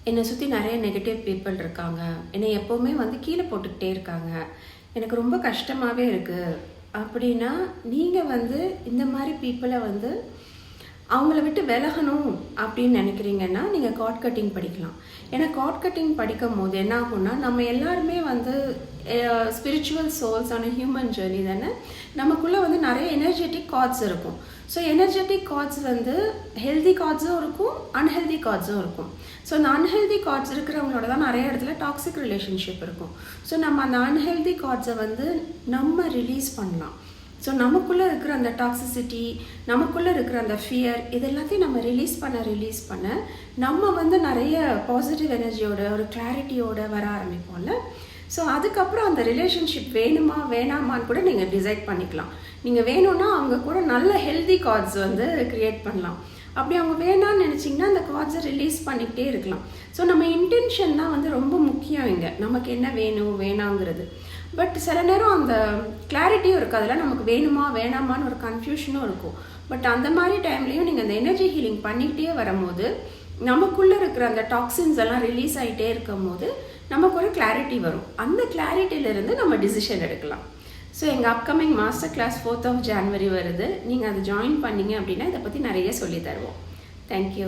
என்னை சுற்றி நிறைய நெகட்டிவ் பீப்புள் இருக்காங்க. என்னை எப்போவுமே வந்து கீழே போட்டுக்கிட்டே இருக்காங்க. எனக்கு ரொம்ப கஷ்டமாகவே இருக்குது அப்படின்னா, நீங்கள் வந்து இந்த மாதிரி பீப்புளை வந்து அவங்கள விட்டு விலகணும் அப்படின்னு நினைக்கிறீங்கன்னா, நீங்கள் கார்ட் கட்டிங் படிக்கலாம். ஏன்னா கார்ட் கட்டிங் படிக்கும் போது என்ன ஆகும்னா, நம்ம எல்லாருமே வந்து ஸ்பிரிச்சுவல் சோல்ஸ் ஆன ஹியூமன் ஜேர்னி தானே. நமக்குள்ளே வந்து நிறைய எனர்ஜெட்டிக் கார்ட்ஸ் இருக்கும். ஸோ எனர்ஜெட்டிக் கார்ட்ஸ் வந்து ஹெல்தி கார்ட்ஸும் இருக்கும், அன்ஹெல்தி கார்ட்ஸும் இருக்கும். ஸோ அந்த அன்ஹெல்தி கார்ட்ஸ் இருக்கிறவங்களோட தான் நிறைய இடத்துல டாக்ஸிக் ரிலேஷன்ஷிப் இருக்கும். ஸோ நம்ம அந்த அன்ஹெல்தி கார்ட்ஸை வந்து நம்ம ரிலீஸ் பண்ணலாம். ஸோ நமக்குள்ளே இருக்கிற அந்த டாக்ஸிசிட்டி, நமக்குள்ளே இருக்கிற அந்த ஃபியர், இது எல்லாத்தையும் நம்ம ரிலீஸ் பண்ண நம்ம வந்து நிறைய பாசிட்டிவ் எனர்ஜியோட ஒரு கிளாரிட்டியோட வர ஆரம்பிப்போம்ல. ஸோ அதுக்கப்புறம் அந்த ரிலேஷன்ஷிப் வேணுமா வேணாமான்னு கூட நீங்கள் டிசைட் பண்ணிக்கலாம். நீங்கள் வேணும்னா அவங்க கூட நல்ல ஹெல்தி கார்ட்ஸ் வந்து க்ரியேட் பண்ணலாம். அப்படி அவங்க வேணான்னு நினச்சிங்கன்னா அந்த கார்ட்ஸை ரிலீஸ் பண்ணிக்கிட்டே இருக்கலாம். ஸோ நம்ம இன்டென்ஷன் தான் வந்து ரொம்ப முக்கியம் இங்கே, நமக்கு என்ன வேணும் வேணாங்கிறது. பட் சில நேரம் அந்த கிளாரிட்டியும் இருக்குது, அதெல்லாம் நமக்கு வேணுமா வேணாமான்னு ஒரு கன்ஃபியூஷனும் இருக்கும். பட் அந்த மாதிரி டைம்லேயும் நீங்கள் அந்த எனர்ஜி ஹீலிங் பண்ணிக்கிட்டே வரும்போது நமக்குள்ளே இருக்கிற அந்த டாக்ஸின்ஸ் எல்லாம் ரிலீஸ் ஆகிட்டே இருக்கும் போது நமக்கு ஒரு கிளாரிட்டி வரும். அந்த கிளாரிட்டியிலேருந்து நம்ம டிசிஷன் எடுக்கலாம். ஸோ எங்கள் upcoming master class 4th of January வருது. நீங்கள் அதை ஜாயின் பண்ணிங்க அப்படின்னா இதை பற்றி நிறைய சொல்லி தருவோம். தேங்க்யூ.